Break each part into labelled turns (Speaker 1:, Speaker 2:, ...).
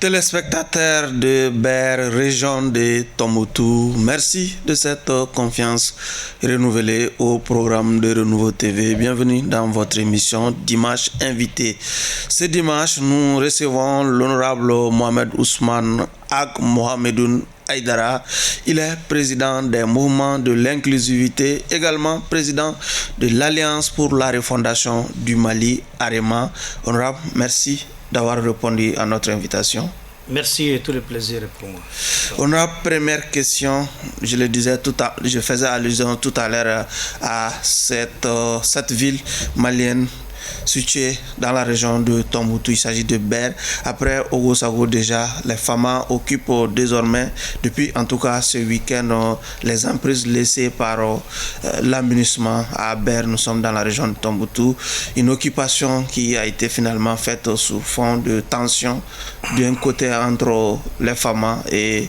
Speaker 1: Téléspectateurs de Ber, région de Tombouctou, merci de cette confiance renouvelée au programme de Renouveau TV. Bienvenue dans votre émission Dimanche Invité. Ce dimanche, nous recevons l'honorable Mohamed Ousmane Ag Mohamedoun Aïdara. Il est président des mouvements de l'inclusivité, également président de l'Alliance pour la refondation du Mali, AREMA. Honorable, merci d'avoir répondu à notre invitation.
Speaker 2: Merci et tout le plaisir est pour moi.
Speaker 1: On a première question, je faisais allusion tout à l'heure à cette ville malienne située dans la région de Tombouctou. Il s'agit de Ber. Après Ogosago, déjà, les Fama occupent désormais, depuis en tout cas ce week-end, les emprises laissées par l'aménagement à Ber. Nous sommes dans la région de Tombouctou. Une occupation qui a été finalement faite sous fond de tension d'un côté entre les Fama et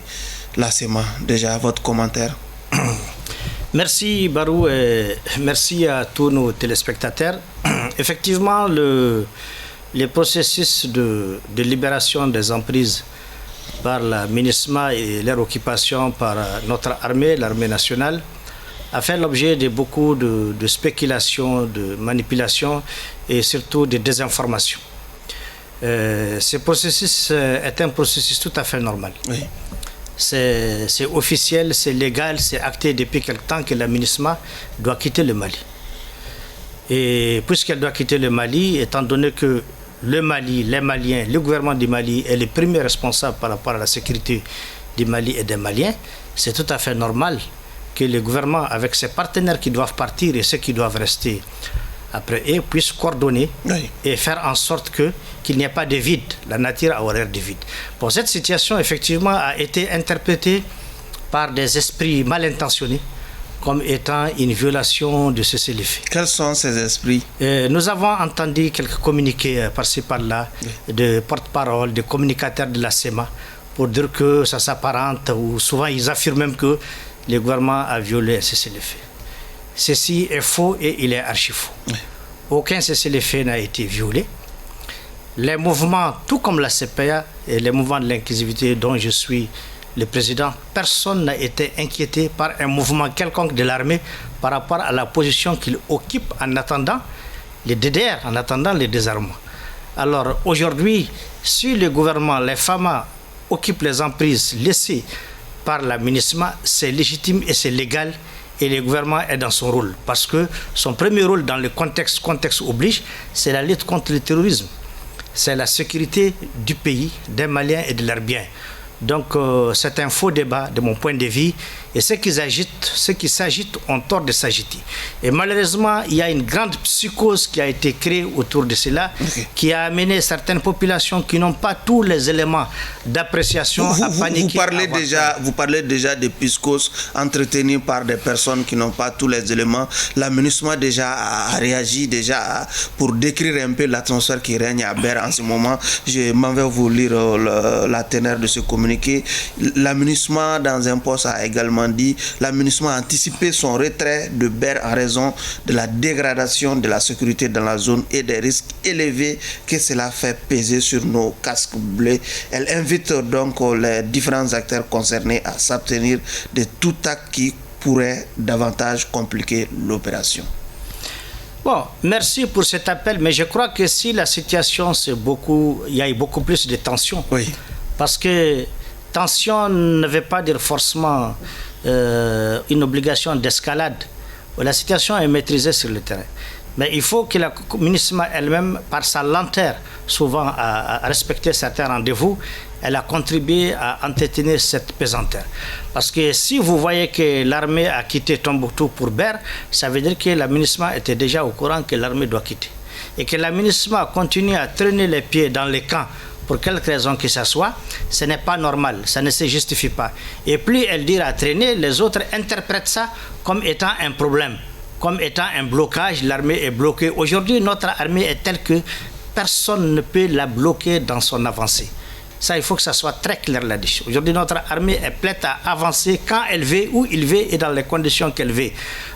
Speaker 1: la SEMA. Déjà, votre commentaire?
Speaker 2: Merci Barou et merci à tous nos téléspectateurs. Effectivement, les processus de libération des emprises par la MINUSMA et leur occupation par notre armée, l'armée nationale, a fait l'objet de beaucoup de spéculations, de manipulations et surtout de désinformations. Ce processus est un processus tout à fait normal.
Speaker 1: Oui.
Speaker 2: C'est officiel, c'est légal, c'est acté depuis quelque temps que la MINUSMA doit quitter le Mali. Et puisqu'elle doit quitter le Mali, étant donné que le Mali, les Maliens, le gouvernement du Mali est le premier responsable par rapport à la sécurité du Mali et des Maliens, c'est tout à fait normal que le gouvernement, avec ses partenaires qui doivent partir et ceux qui doivent rester après eux, puissent coordonner et faire en sorte qu'il n'y ait pas de vide. La nature a horreur de vide. Bon, cette situation, effectivement, a été interprétée par des esprits mal intentionnés comme étant une violation de cessez-le-feu.
Speaker 1: Quels sont ces esprits?
Speaker 2: Nous avons entendu quelques communiqués par-ci par-là de porte-parole, de communicateurs de la SEMA pour dire que ça s'apparente, ou souvent ils affirment même que le gouvernement a violé un cessez-le-feu. Ceci est faux et il est archi faux. Oui. Aucun cessez-le-feu n'a été violé. Les mouvements, tout comme la CPA et les mouvements de l'inclusivité dont je suis le président, personne n'a été inquiété par un mouvement quelconque de l'armée par rapport à la position qu'il occupe en attendant les DDR, en attendant les désarmements. Alors aujourd'hui, si le gouvernement, les FAMA occupent les emprises laissées par la MINUSMA, c'est légitime et c'est légal. Et le gouvernement est dans son rôle. Parce que son premier rôle dans le contexte oblige, c'est la lutte contre le terrorisme. C'est la sécurité du pays, des Maliens et de leurs biens. Donc c'est un faux débat de mon point de vue. Et ceux qui s'agitent ont tort de s'agiter. Et malheureusement, il y a une grande psychose qui a été créée autour de cela, qui a amené certaines populations qui n'ont pas tous les éléments d'appréciation à paniquer.
Speaker 1: Vous parlez déjà de psychose entretenue par des personnes qui n'ont pas tous les éléments. La MINUSMA déjà a réagi pour décrire un peu l'atmosphère qui règne à Ber en ce moment. Je m'en vais vous lire la teneur de ce communiqué. La MINUSMA, dans un poste, a également dit la MINUSMA a anticipé son retrait de Ber en raison de la dégradation de la sécurité dans la zone et des risques élevés que cela fait peser sur nos casques bleus. Elle invite donc les différents acteurs concernés à s'abstenir de tout acte qui pourrait davantage compliquer l'opération.
Speaker 2: Bon, merci pour cet appel, mais je crois que si la situation il y a eu beaucoup plus de tension.
Speaker 1: Oui.
Speaker 2: Parce que tension ne veut pas dire forcément une obligation d'escalade. La situation est maîtrisée sur le terrain. Mais il faut que la MINUSMA elle-même, par sa lenteur, souvent à respecter certains rendez-vous, elle a contribué à entretenir cette pesanteur. Parce que si vous voyez que l'armée a quitté Tombouctou pour Ber, ça veut dire que la MINUSMA était déjà au courant que l'armée doit quitter. Et que la MINUSMA continue à traîner les pieds dans les camps pour quelque raison que ce soit, ce n'est pas normal, ça ne se justifie pas. Et plus elle dit à traîner, les autres interprètent ça comme étant un problème, comme étant un blocage, l'armée est bloquée. Aujourd'hui, notre armée est telle que personne ne peut la bloquer dans son avancée. Ça, il faut que ça soit très clair là-dessus. Aujourd'hui, notre armée est prête à avancer quand elle veut, où il veut et dans les conditions qu'elle veut.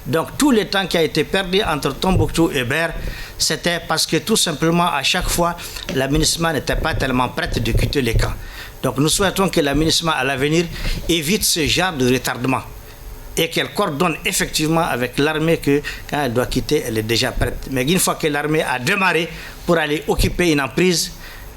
Speaker 2: Donc, tout le temps qui a été perdu entre Tombouctou et Ber, c'était parce que tout simplement, à chaque fois, la MINUSMA n'était pas tellement prête de quitter les camps. Donc nous souhaitons que la MINUSMA à l'avenir évite ce genre de retardement et qu'elle coordonne effectivement avec l'armée que quand elle doit quitter, elle est déjà prête. Mais une fois que l'armée a démarré pour aller occuper une emprise,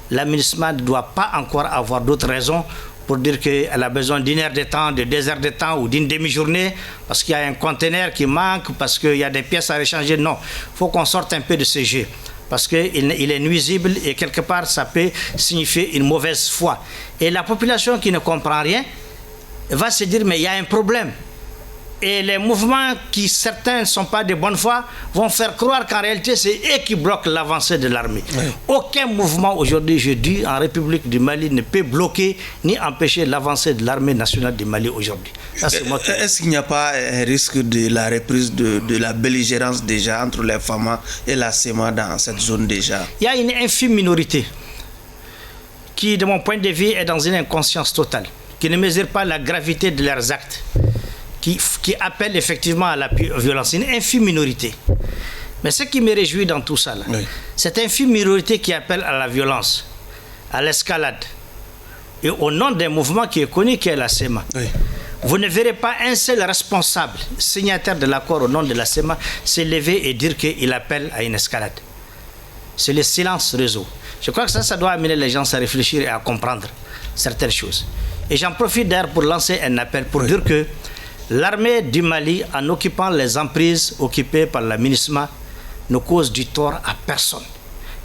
Speaker 2: la MINUSMA ne doit pas encore avoir d'autres raisons pour dire qu'elle a besoin d'une heure de temps, de 2 heures de temps ou d'une demi-journée parce qu'il y a un conteneur qui manque, parce qu'il y a des pièces à échanger. Non, il faut qu'on sorte un peu de ce jeu parce qu'il est nuisible et quelque part ça peut signifier une mauvaise foi. Et la population qui ne comprend rien va se dire mais il y a un problème. Et les mouvements qui certains ne sont pas de bonne foi vont faire croire qu'en réalité c'est eux qui bloquent l'avancée de l'armée. Oui. Aucun mouvement aujourd'hui, je dis, en République du Mali ne peut bloquer ni empêcher l'avancée de l'armée nationale du Mali aujourd'hui.
Speaker 1: Est-ce qu'il n'y a pas un risque de la reprise de la belligérance déjà entre les FAMA et la SEMA dans cette zone déjà?
Speaker 2: Il y a une infime minorité qui, de mon point de vue, est dans une inconscience totale, qui ne mesure pas la gravité de leurs actes, qui appelle effectivement à la violence. Une infime minorité. Mais ce qui me réjouit dans tout ça, oui, cette infime minorité qui appelle à la violence, à l'escalade, et au nom d'un mouvement qui est connu, qui est la SEMA, oui, vous ne verrez pas un seul responsable, signataire de l'accord au nom de la SEMA, s'élever et dire qu'il appelle à une escalade. C'est le silence réseau. Je crois que ça doit amener les gens à réfléchir et à comprendre certaines choses. Et j'en profite d'ailleurs pour lancer un appel pour dire que l'armée du Mali, en occupant les emprises occupées par la MINUSMA, ne cause du tort à personne.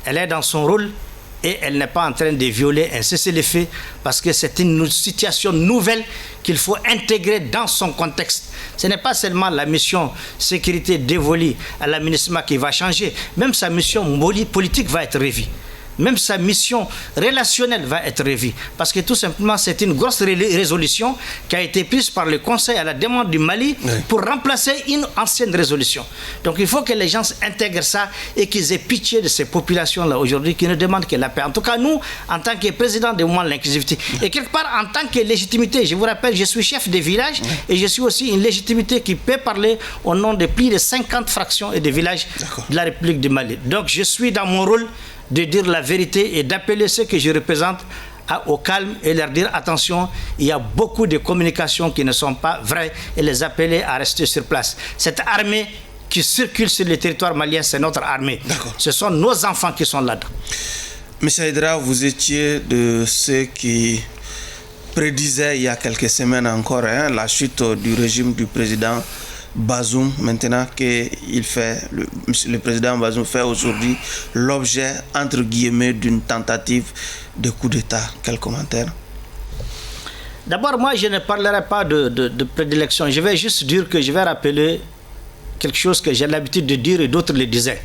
Speaker 2: Elle est dans son rôle et elle n'est pas en train de violer un cessez-le-feu parce que c'est une situation nouvelle qu'il faut intégrer dans son contexte. Ce n'est pas seulement la mission sécurité dévolue à la MINUSMA qui va changer, même sa mission politique va être revue. Même sa mission relationnelle va être revue. Parce que tout simplement, c'est une grosse résolution qui a été prise par le Conseil à la demande du Mali, oui, pour remplacer une ancienne résolution. Donc il faut que les gens intègrent ça et qu'ils aient pitié de ces populations-là aujourd'hui qui ne demandent que la paix. En tout cas, nous, en tant que président du mouvement de l'inclusivité, et quelque part en tant que légitimité, je vous rappelle, je suis chef de village, oui, et je suis aussi une légitimité qui peut parler au nom de plus de 50 fractions et de villages de la République du Mali. Donc je suis dans mon rôle de dire la vérité et d'appeler ceux que je représente au calme et leur dire attention, il y a beaucoup de communications qui ne sont pas vraies et les appeler à rester sur place. Cette armée qui circule sur le territoire malien, c'est notre armée. Ce sont nos enfants qui sont là-dedans.
Speaker 1: Monsieur Aïdara, vous étiez de ceux qui prédisaient il y a quelques semaines encore la chute du régime du président Bazoum. Maintenant que le président Bazoum fait aujourd'hui l'objet, entre guillemets, d'une tentative de coup d'État. Quel commentaire?
Speaker 2: D'abord, moi, je ne parlerai pas de prédilection. Je vais juste dire que je vais rappeler quelque chose que j'ai l'habitude de dire et d'autres le disaient.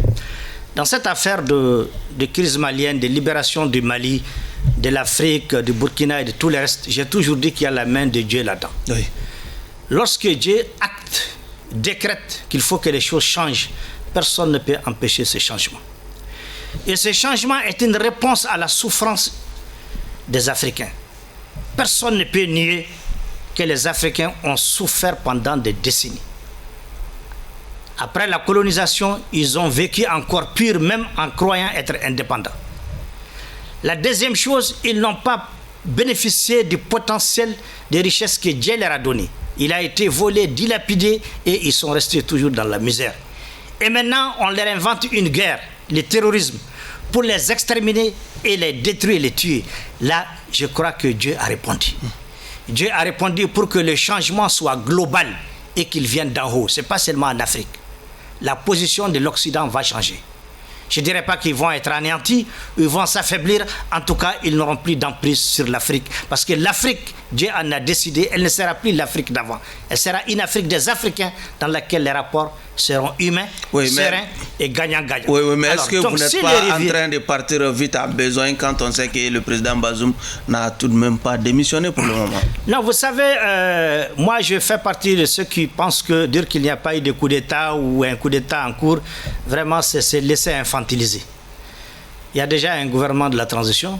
Speaker 2: Dans cette affaire de crise malienne, de libération du Mali, de l'Afrique, du Burkina et de tout le reste, j'ai toujours dit qu'il y a la main de Dieu là-dedans. Oui. Lorsque Dieu décrète qu'il faut que les choses changent, personne ne peut empêcher ce changement. Et ce changement est une réponse à la souffrance des Africains. Personne ne peut nier que les Africains ont souffert pendant des décennies. Après la colonisation, ils ont vécu encore pire, même en croyant être indépendants. La deuxième chose, ils n'ont pas bénéficié du potentiel des richesses que Dieu leur a donné. Il a été volé, dilapidé et ils sont restés toujours dans la misère. Et maintenant, on leur invente une guerre, le terrorisme, pour les exterminer et les détruire, les tuer. Là, je crois que Dieu a répondu. Dieu a répondu pour que le changement soit global et qu'il vienne d'en haut. Ce n'est pas seulement en Afrique. La position de l'Occident va changer. Je ne dirais pas qu'ils vont être anéantis, ils vont s'affaiblir. En tout cas, ils n'auront plus d'emprise sur l'Afrique. Parce que l'Afrique, Dieu en a décidé, elle ne sera plus l'Afrique d'avant. Elle sera une Afrique des Africains dans laquelle les rapports seront humains, sereins et gagnants-gagnants.
Speaker 1: Oui, mais est-ce que vous n'êtes pas en train de partir vite à besoin quand on sait que le président Bazoum n'a tout de même pas démissionné pour le moment?
Speaker 2: Non, vous savez, moi je fais partie de ceux qui pensent que dire qu'il n'y a pas eu de coup d'État ou un coup d'État en cours, vraiment c'est se laisser infantiliser. Il y a déjà un gouvernement de la transition.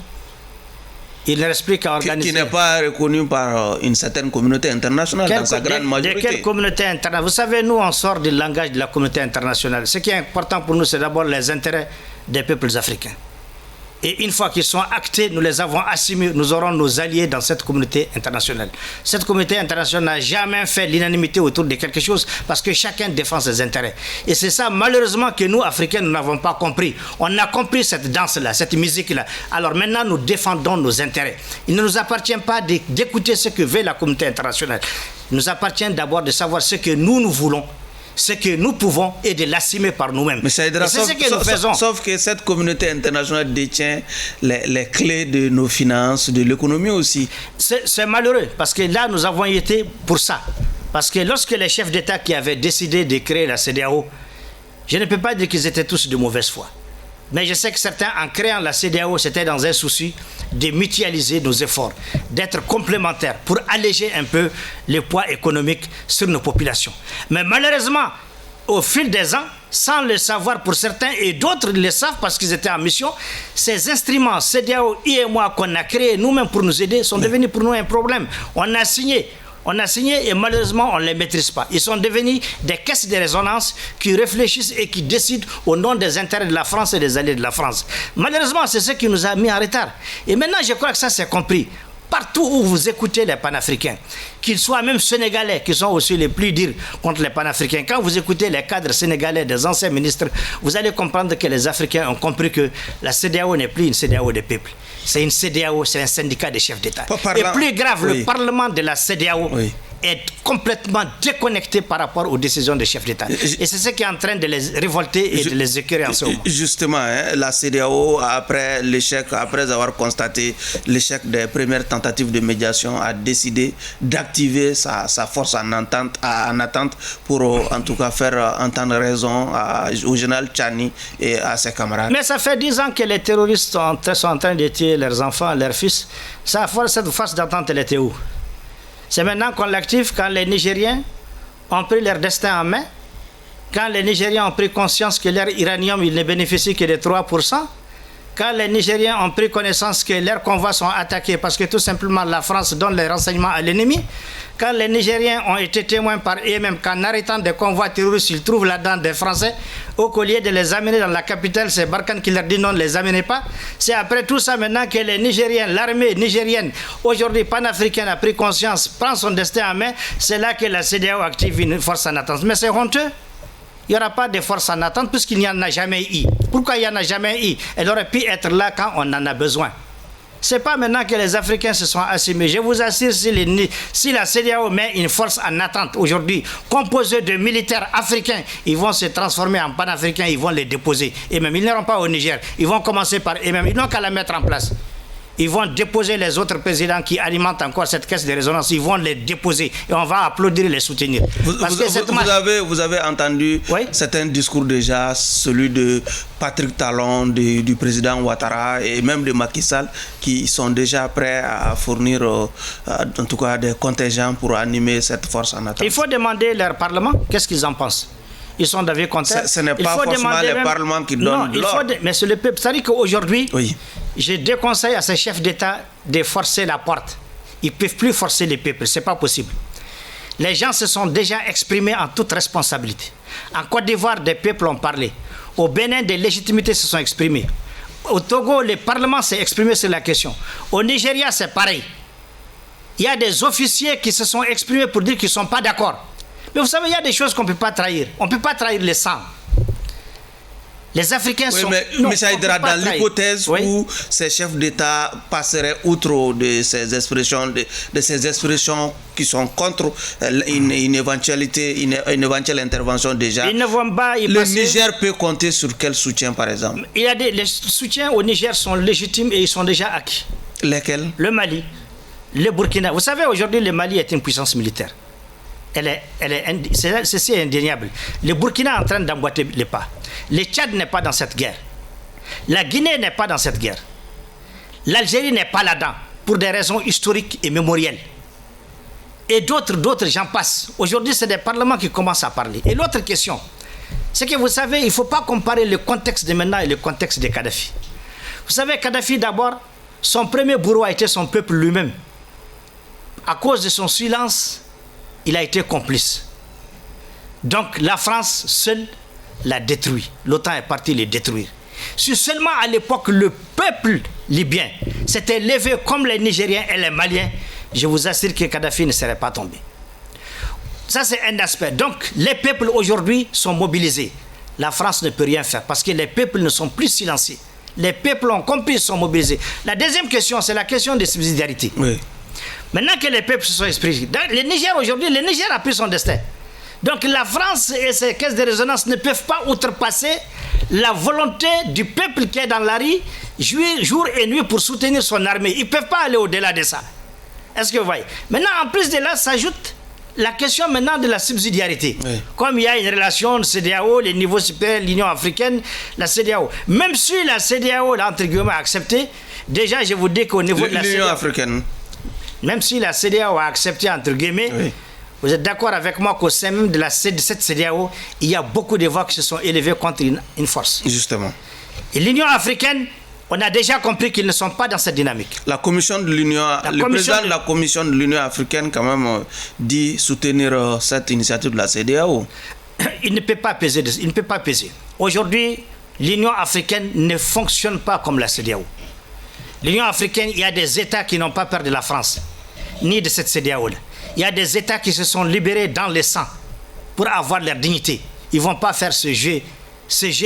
Speaker 2: Il ne reste plus qu'à organiser...
Speaker 1: Qui n'est pas reconnu par une certaine communauté internationale dans sa grande majorité.
Speaker 2: De quelle communauté internationale? Vous savez, nous, on sort du langage de la communauté internationale. Ce qui est important pour nous, c'est d'abord les intérêts des peuples africains. Et une fois qu'ils sont actés, nous les avons assumés, nous aurons nos alliés dans cette communauté internationale. Cette communauté internationale n'a jamais fait l'unanimité autour de quelque chose parce que chacun défend ses intérêts. Et c'est ça, malheureusement, que nous, Africains, nous n'avons pas compris. On a compris cette danse-là, cette musique-là. Alors maintenant, nous défendons nos intérêts. Il ne nous appartient pas d'écouter ce que veut la communauté internationale. Il nous appartient d'abord de savoir ce que nous voulons, ce que nous pouvons et de l'assumer par nous-mêmes.
Speaker 1: Mais ça aidera,
Speaker 2: c'est ce que nous faisons.
Speaker 1: Sauf que cette communauté internationale détient les clés de nos finances, de l'économie aussi.
Speaker 2: C'est malheureux parce que là, nous avons été pour ça. Parce que lorsque les chefs d'État qui avaient décidé de créer la CEDEAO, je ne peux pas dire qu'ils étaient tous de mauvaise foi. Mais je sais que certains, en créant la CEDEAO, c'était dans un souci de mutualiser nos efforts, d'être complémentaires pour alléger un peu le poids économique sur nos populations. Mais malheureusement, au fil des ans, sans le savoir pour certains et d'autres le savent parce qu'ils étaient en mission, ces instruments CEDEAO, IMOA qu'on a créés nous-mêmes pour nous aider sont devenus pour nous un problème. On a signé et malheureusement, on ne les maîtrise pas. Ils sont devenus des caisses de résonance qui réfléchissent et qui décident au nom des intérêts de la France et des alliés de la France. Malheureusement, c'est ce qui nous a mis en retard. Et maintenant, je crois que ça, c'est compris. Partout où vous écoutez les panafricains, qu'ils soient même sénégalais, qui sont aussi les plus durs contre les panafricains, quand vous écoutez les cadres sénégalais, des anciens ministres, vous allez comprendre que les Africains ont compris que la CEDEAO n'est plus une CEDEAO des peuples. C'est une CEDEAO, c'est un syndicat des chefs d'État. Et plus grave, le Parlement de la CEDEAO est complètement déconnecté par rapport aux décisions des chefs d'État. Et c'est ce qui est en train de les révolter et de les écœurer en ce moment.
Speaker 1: Justement, la CEDEAO, après avoir constaté l'échec des premières tentatives de médiation, a décidé d'activer sa force en attente pour en tout cas faire entendre raison au général Tchani et à ses camarades.
Speaker 2: Mais ça fait 10 ans que les terroristes sont en train de tuer leurs enfants, leurs fils. Cette force d'attente, elle était où? C'est maintenant qu'on l'active quand les Nigériens ont pris leur destin en main, quand les Nigériens ont pris conscience que leur uranium, il ne bénéficie que de 3%, quand les Nigériens ont pris connaissance que leurs convois sont attaqués parce que tout simplement la France donne les renseignements à l'ennemi, quand les Nigériens ont été témoins par eux-mêmes qu'en arrêtant des convois terroristes, ils trouvent là-dedans des Français, au lieu de les amener dans la capitale, c'est Barkhane qui leur dit non, ne les amenez pas. C'est après tout ça maintenant que les Nigériens, l'armée nigérienne, aujourd'hui panafricaine, a pris conscience, prend son destin en main, c'est là que la CEDEAO active une force en attente. Mais c'est honteux. Il n'y aura pas de force en attente puisqu'il n'y en a jamais eu. Pourquoi il n'y en a jamais eu? Elle aurait pu être là quand on en a besoin. Ce n'est pas maintenant que les Africains se sont assumés. Je vous assure, si la CEDEAO met une force en attente aujourd'hui, composée de militaires africains, ils vont se transformer en panafricains, ils vont les déposer. Et même, ils n'iront pas au Niger. Ils vont commencer par eux-mêmes. Ils n'ont qu'à la mettre en place. Ils vont déposer les autres présidents qui alimentent encore cette caisse de résonance. Ils vont les déposer et on va applaudir et les soutenir.
Speaker 1: Vous avez entendu certains discours déjà, celui de Patrick Talon, du président Ouattara et même de Macky Sall, qui sont déjà prêts à fournir en tout cas des contingents pour animer cette force en attente.
Speaker 2: Il faut demander leur parlement qu'est-ce qu'ils en pensent. Ils sont d'avis contraire.
Speaker 1: Ce n'est pas forcément les parlements qui donnent l'ordre.
Speaker 2: Mais c'est le peuple. C'est-à-dire qu'aujourd'hui, je déconseille à ces chefs d'État de forcer la porte. Ils ne peuvent plus forcer les peuples. Ce n'est pas possible. Les gens se sont déjà exprimés en toute responsabilité. En Côte d'Ivoire, des peuples ont parlé. Au Bénin, des légitimités se sont exprimées. Au Togo, le Parlement s'est exprimé sur la question. Au Nigeria, c'est pareil. Il y a des officiers qui se sont exprimés pour dire qu'ils ne sont pas d'accord. Mais vous savez, il y a des choses qu'on ne peut pas trahir. On ne peut pas trahir le sang. Les Africains sont...
Speaker 1: Mais ça aidera dans l'hypothèse où ces chefs d'État passeraient outre de ces expressions, de ces expressions qui sont contre une éventuelle intervention déjà.
Speaker 2: Ils ne vont pas y
Speaker 1: le
Speaker 2: passer.
Speaker 1: Niger peut compter sur quel soutien, par exemple?
Speaker 2: Les soutiens au Niger sont légitimes et ils sont déjà acquis.
Speaker 1: Lesquels?
Speaker 2: Le Mali, le Burkina. Vous savez, aujourd'hui, le Mali est une puissance militaire. C'est indéniable. Le Burkina est en train d'emboîter les pas. Le Tchad n'est pas dans cette guerre. La Guinée n'est pas dans cette guerre. L'Algérie n'est pas là-dedans pour des raisons historiques et mémorielles. Et d'autres, j'en passe. Aujourd'hui, c'est des parlements qui commencent à parler. Et l'autre question, c'est que vous savez, il ne faut pas comparer le contexte de maintenant et le contexte de Kadhafi. Vous savez, Kadhafi, d'abord, son premier bourreau a été son peuple lui-même. À cause de son silence, il a été complice. Donc la France seule l'a détruit. L'OTAN est parti le détruire. Si seulement à l'époque le peuple libyen s'était levé comme les Nigériens et les Maliens, je vous assure que Kadhafi ne serait pas tombé. Ça, c'est un aspect. Donc, les peuples aujourd'hui sont mobilisés. La France ne peut rien faire parce que les peuples ne sont plus silencieux. Les peuples ont compris, ils sont mobilisés. La deuxième question, c'est la question de subsidiarité.
Speaker 1: Oui.
Speaker 2: Maintenant que les peuples se sont exprimés, le Niger aujourd'hui, le Niger a pris son destin. Donc la France et ses caisses de résonance ne peuvent pas outrepasser la volonté du peuple qui est dans la rue, jour et nuit pour soutenir son armée. Ils ne peuvent pas aller au-delà de ça. Est-ce que vous voyez? Maintenant, en plus de là, s'ajoute la question maintenant de la subsidiarité. Oui. Comme il y a une relation de CEDEAO, les niveaux supérieurs, l'Union africaine, la CEDEAO. Même si la CEDEAO, là, entre guillemets, a accepté, déjà, je vous dis qu'au niveau de la
Speaker 1: CEDEAO... L'Union africaine.
Speaker 2: Même si la CEDEAO a accepté, entre guillemets, oui. Vous êtes d'accord avec moi qu'au sein même de cette CEDEAO, il y a beaucoup de voix qui se sont élevées contre une force.
Speaker 1: Justement.
Speaker 2: Et l'Union africaine, on a déjà compris qu'ils ne sont pas dans cette dynamique.
Speaker 1: La commission de l'Union, le président de la commission de l'Union africaine quand même dit soutenir cette initiative de la CEDEAO.
Speaker 2: Il ne peut pas peser. Il ne peut pas peser. Aujourd'hui, l'Union africaine ne fonctionne pas comme la CEDEAO. L'Union africaine, il y a des États qui n'ont pas peur de la France, ni de cette CEDEAO-là. Il y a des États qui se sont libérés dans le sang pour avoir leur dignité. Ils ne vont pas faire ce jeu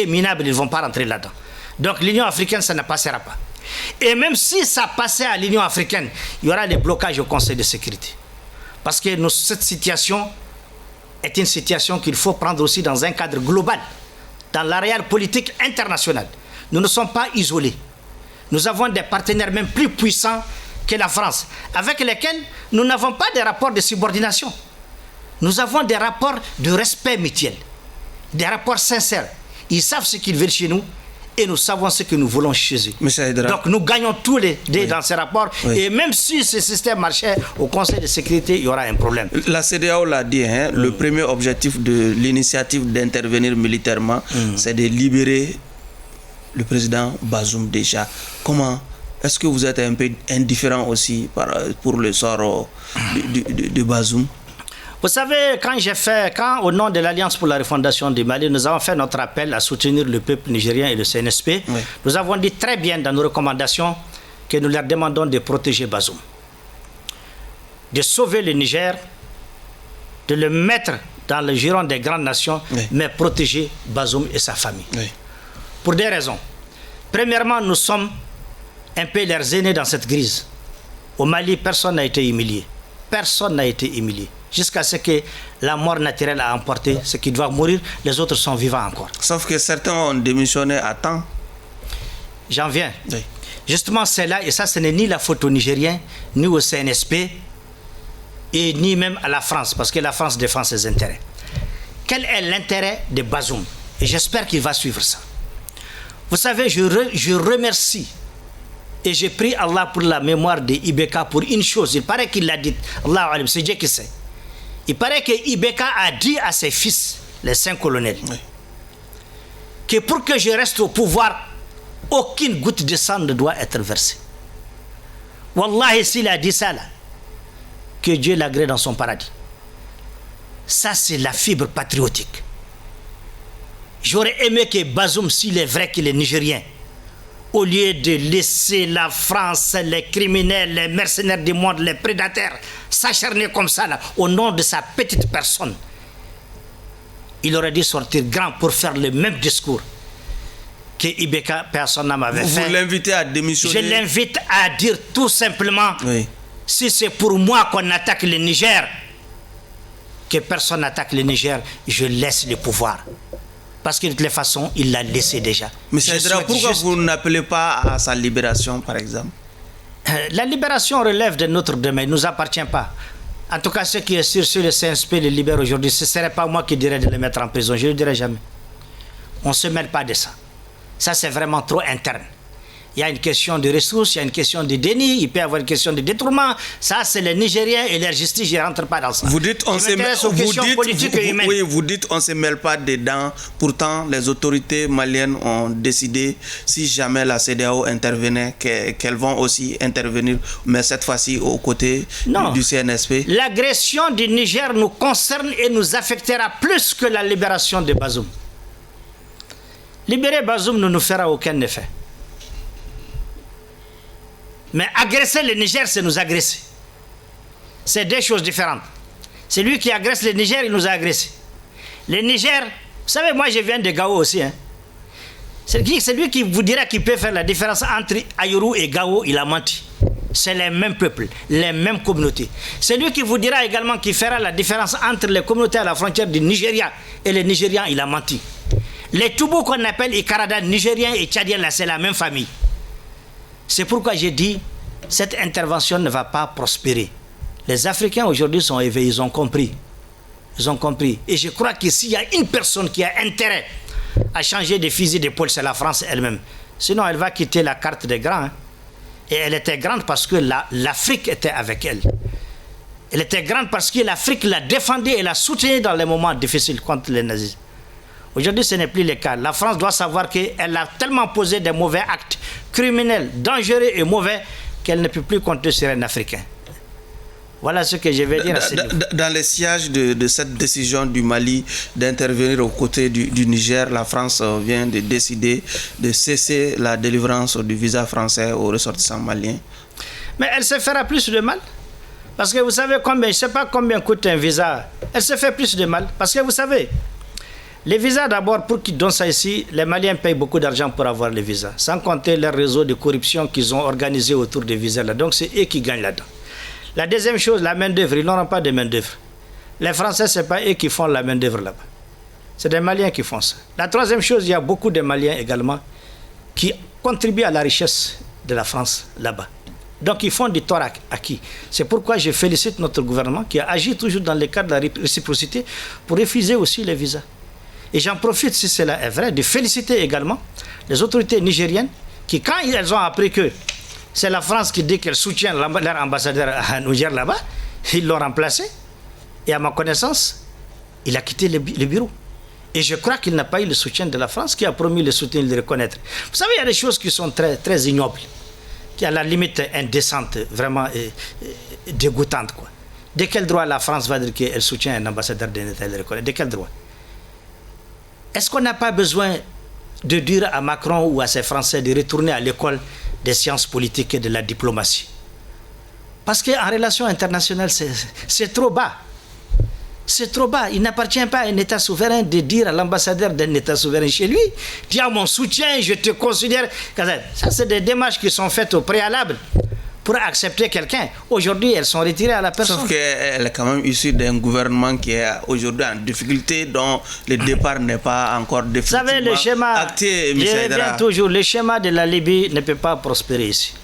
Speaker 2: minable, ils ne vont pas rentrer là-dedans. Donc l'Union africaine, ça ne passera pas. Et même si ça passait à l'Union africaine, il y aura des blocages au Conseil de sécurité. Parce que cette situation est une situation qu'il faut prendre aussi dans un cadre global, dans la réelle politique internationale. Nous ne sommes pas isolés. Nous avons des partenaires même plus puissants que la France, avec lesquels nous n'avons pas des rapports de subordination. Nous avons des rapports de respect mutuel, des rapports sincères. Ils savent ce qu'ils veulent chez nous et nous savons ce que nous voulons chez eux. Donc nous gagnons tous les deux dans ces rapports. Oui. Et même si ce système marchait au Conseil de sécurité, il y aura un problème.
Speaker 1: La CEDEAO l'a dit, le premier objectif de l'initiative d'intervenir militairement, c'est de libérer le président Bazoum déjà. Comment est-ce que vous êtes un peu indifférent aussi pour le sort de Bazoum?
Speaker 2: Vous savez, quand au nom de l'Alliance pour la refondation du Mali, nous avons fait notre appel à soutenir le peuple nigérien et le CNSP, oui. Nous avons dit très bien dans nos recommandations que nous leur demandons de protéger Bazoum, de sauver le Niger, de le mettre dans le giron des grandes nations, oui. Mais protéger Bazoum et sa famille. Oui. Pour des raisons. Premièrement, nous sommes un peu leurs aînés dans cette crise. Au Mali, personne n'a été humilié. Personne n'a été humilié. Jusqu'à ce que la mort naturelle a emporté ceux qui doivent mourir, les autres sont vivants encore.
Speaker 1: Sauf que certains ont démissionné à temps.
Speaker 2: J'en viens. Oui. Justement, c'est là, et ça, ce n'est ni la faute aux Nigériens, ni au CNSP, et ni même à la France, parce que la France défend ses intérêts. Quel est l'intérêt de Bazoum? Et j'espère qu'il va suivre ça. Vous savez, je remercie et je prie Allah pour la mémoire de Ibeka pour une chose. Il paraît qu'il l'a dit. Allah, c'est Dieu qui sait. Il paraît que Ibeka a dit à ses fils, les 5 colonels, oui. Que pour que je reste au pouvoir, aucune goutte de sang ne doit être versée. Wallahi, s'il a dit ça là, que Dieu l'agrée dans son paradis. Ça, c'est la fibre patriotique. J'aurais aimé que Bazoum, s'il est vrai qu'il est nigérien, au lieu de laisser la France, les criminels, les mercenaires du monde, les prédateurs s'acharner comme ça là, au nom de sa petite personne, il aurait dû sortir grand pour faire le même discours que Ibeka, personne m'avait fait.
Speaker 1: Vous l'invitez à démissionner?
Speaker 2: Je l'invite à dire tout simplement, oui. Si c'est pour moi qu'on attaque le Niger, que personne n'attaque le Niger, je laisse le pouvoir. Parce que de toutes les façons, il l'a laissé déjà.
Speaker 1: Mais pourquoi vous n'appelez pas à sa libération, par exemple?
Speaker 2: La libération relève de notre domaine, ne nous appartient pas. En tout cas, ce qui est sûr, si le CNSP le libère aujourd'hui, ce ne serait pas moi qui dirais de le mettre en prison. Je ne le dirai jamais. On ne se mêle pas de ça. Ça, c'est vraiment trop interne. Il y a une question de ressources, il y a une question de déni, il peut y avoir une question de détournement. Ça, c'est les Nigériens et leur justice, je ne rentre pas dans ça.
Speaker 1: Vous dites on se mêle pas dedans. Pourtant, les autorités maliennes ont décidé, si jamais la CEDEAO intervenait, qu'elles vont aussi intervenir, mais cette fois-ci aux côtés du CNSP.
Speaker 2: L'agression du Niger nous concerne et nous affectera plus que la libération de Bazoum. Libérer Bazoum ne nous fera aucun effet. Mais agresser le Niger, c'est nous agresser. C'est deux choses différentes. C'est lui qui agresse le Niger, il nous a agressés. Le Niger, vous savez, moi je viens de Gao aussi. Hein. C'est lui qui vous dira qu'il peut faire la différence entre Ayoru et Gao, il a menti. C'est les mêmes peuples, les mêmes communautés. C'est lui qui vous dira également qu'il fera la différence entre les communautés à la frontière du Nigeria et les Nigérians, il a menti. Les Toubou qu'on appelle Ikarada, Nigériens et Tchadiens, là, c'est la même famille. C'est pourquoi j'ai dit, cette intervention ne va pas prospérer. Les Africains aujourd'hui sont éveillés, ils ont compris. Ils ont compris. Et je crois que s'il y a une personne qui a intérêt à changer de fusil d'épaule, c'est la France elle-même. Sinon, elle va quitter la carte des grands. Hein. Et elle était grande parce que l'Afrique était avec elle. Elle était grande parce que l'Afrique l'a défendue et l'a soutenue dans les moments difficiles contre les nazis. Aujourd'hui, ce n'est plus le cas. La France doit savoir qu'elle a tellement posé des mauvais actes criminels, dangereux et mauvais qu'elle ne peut plus compter sur un Africain. Voilà ce que je vais dire.
Speaker 1: Dans les sièges de cette décision du Mali d'intervenir aux côtés du Niger, la France vient de décider de cesser la délivrance du visa français aux ressortissants maliens.
Speaker 2: Mais elle se fera plus de mal. Parce que vous savez combien, je ne sais pas combien coûte un visa. Elle se fait plus de mal. Parce que vous savez, les visas d'abord, pour qu'ils donnent ça ici, les Maliens payent beaucoup d'argent pour avoir les visas. Sans compter leur réseau de corruption qu'ils ont organisé autour des visas là. Donc c'est eux qui gagnent là-dedans. La deuxième chose, la main-d'œuvre, ils n'auront pas de main-d'œuvre. Les Français, ce n'est pas eux qui font la main-d'œuvre là-bas. C'est des Maliens qui font ça. La troisième chose, il y a beaucoup de Maliens également qui contribuent à la richesse de la France là-bas. Donc ils font du tort à qui? C'est pourquoi je félicite notre gouvernement qui a agi toujours dans le cadre de la réciprocité pour refuser aussi les visas. Et j'en profite, si cela est vrai, de féliciter également les autorités nigériennes qui, quand elles ont appris que c'est la France qui dit qu'elle soutient leur ambassadeur à Niger là-bas, ils l'ont remplacé. Et à ma connaissance, il a quitté le bureau. Et je crois qu'il n'a pas eu le soutien de la France qui a promis le soutien de le reconnaître. Vous savez, il y a des choses qui sont très, très ignobles, qui à la limite indécentes, vraiment dégoûtantes. Quoi. De quel droit la France va dire qu'elle soutient un ambassadeur d'un État et le reconnaît? De quel droit? Est-ce qu'on n'a pas besoin de dire à Macron ou à ses Français de retourner à l'école des sciences politiques et de la diplomatie? Parce qu'en relation internationale, c'est trop bas. C'est trop bas. Il n'appartient pas à un État souverain de dire à l'ambassadeur d'un État souverain chez lui, tu as mon soutien, je te considère... Ça, c'est des démarches qui sont faites au préalable pour accepter quelqu'un. Aujourd'hui, elles sont retirées à la personne.
Speaker 1: Sauf qu'elle est quand même issue d'un gouvernement qui est aujourd'hui en difficulté, dont le départ n'est pas encore définitivement
Speaker 2: acté. Vous savez, le schéma, toujours, le schéma de la Libye ne peut pas prospérer ici.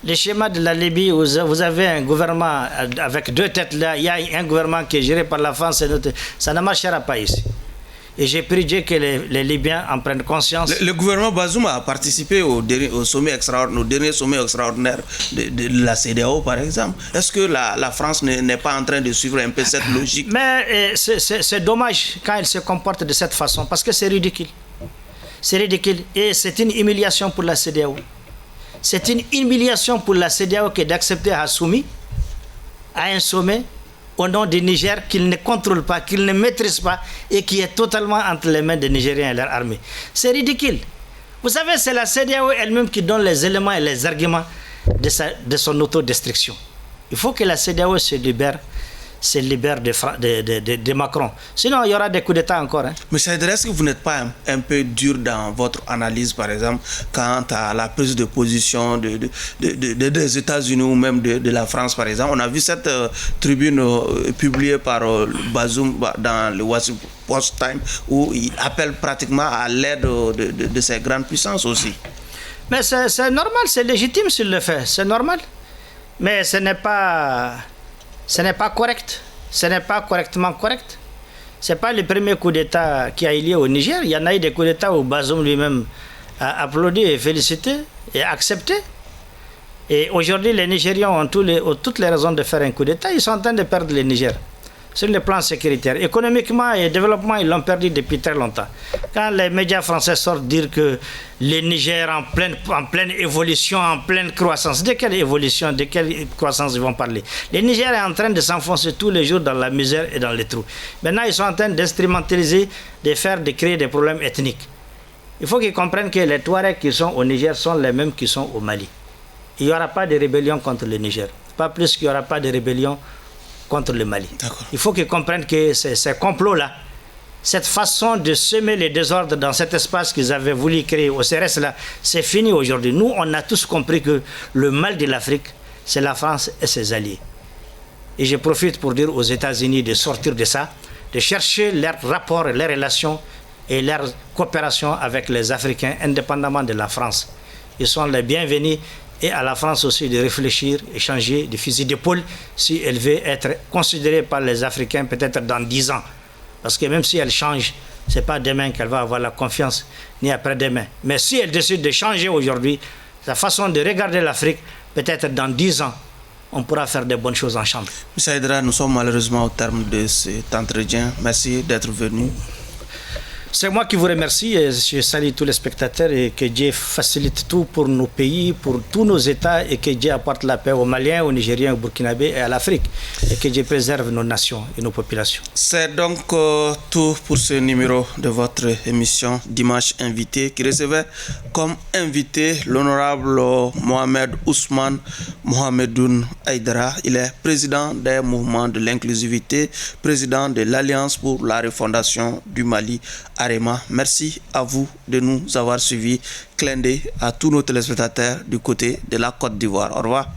Speaker 2: Le schéma de la Libye, vous avez un gouvernement avec deux têtes là, il y a un gouvernement qui est géré par la France et l'autre. Ça ne marchera pas ici. Et j'ai pris Dieu que les Libyens en prennent conscience.
Speaker 1: Le gouvernement Bazoum a participé au dernier sommet extraordinaire de la CEDEAO, par exemple. Est-ce que la France n'est pas en train de suivre un peu cette logique?
Speaker 2: Mais c'est dommage quand elle se comporte de cette façon, parce que c'est ridicule. C'est ridicule. Et c'est une humiliation pour la CEDEAO. C'est une humiliation pour la CEDEAO que d'accepter Hassoumi à un sommet au nom du Niger qu'il ne contrôle pas, qu'il ne maîtrise pas et qui est totalement entre les mains des Nigériens et leur armée. C'est ridicule. Vous savez, c'est la CEDEAO elle-même qui donne les éléments et les arguments de son autodestruction. Il faut que la CEDEAO se libère de Macron. Sinon, il y aura des coups d'État encore. Hein.
Speaker 1: Mais est-ce que vous n'êtes pas un peu dur dans votre analyse, par exemple, quant à la prise de position des États-Unis ou même de la France, par exemple? On a vu cette tribune publiée par Bazoum dans le Washington Post Time où il appelle pratiquement à l'aide de ces grandes puissances aussi.
Speaker 2: Mais c'est normal, c'est légitime s'il le fait, c'est normal. Mais ce n'est pas correct. Ce n'est pas correctement correct. Ce n'est pas le premier coup d'État qui a eu lieu au Niger. Il y en a eu des coups d'État où Bazoum lui-même a applaudi et félicité et accepté. Et aujourd'hui, les Nigériens ont toutes les raisons de faire un coup d'État. Ils sont en train de perdre le Niger. Sur le plan sécuritaire. Économiquement et développement, ils l'ont perdu depuis très longtemps. Quand les médias français sortent dire que le Niger en pleine évolution, en pleine croissance, de quelle évolution, de quelle croissance ils vont parler? Le Niger est en train de s'enfoncer tous les jours dans la misère et dans les trous. Maintenant, ils sont en train d'instrumentaliser, de créer des problèmes ethniques. Il faut qu'ils comprennent que les Touaregs qui sont au Niger sont les mêmes qui sont au Mali. Il n'y aura pas de rébellion contre le Niger. Pas plus qu'il n'y aura pas de rébellion contre le Mali. Il faut qu'ils comprennent que ces complots-là, cette façon de semer les désordres dans cet espace qu'ils avaient voulu créer au CRS, là, c'est fini aujourd'hui. Nous, on a tous compris que le mal de l'Afrique, c'est la France et ses alliés. Et je profite pour dire aux États-Unis de sortir de ça, de chercher leurs rapports, leurs relations et leur coopération avec les Africains, indépendamment de la France. Ils sont les bienvenus, et à la France aussi de réfléchir, échanger des fusils d'épaule si elle veut être considérée par les Africains peut-être dans 10 ans. Parce que même si elle change, ce n'est pas demain qu'elle va avoir la confiance, ni après-demain. Mais si elle décide de changer aujourd'hui, sa façon de regarder l'Afrique, peut-être dans 10 ans, on pourra faire de bonnes choses ensemble.
Speaker 1: M. Aïdara, nous sommes malheureusement au terme de cet entretien. Merci d'être venu.
Speaker 2: C'est moi qui vous remercie et je salue tous les spectateurs et que Dieu facilite tout pour nos pays, pour tous nos États et que Dieu apporte la paix aux Maliens, aux Nigériens, aux Burkinabés et à l'Afrique et que Dieu préserve nos nations et nos populations.
Speaker 1: C'est donc tout pour ce numéro de votre émission Dimanche Invité qui recevait comme invité l'honorable Mohamed Ousmane Mohamedoun Aïdara. Il est président des mouvements de l'inclusivité, président de l'Alliance pour la refondation du Mali. Arema. Merci à vous de nous avoir suivis. Clin d'œil à tous nos téléspectateurs du côté de la Côte d'Ivoire. Au revoir.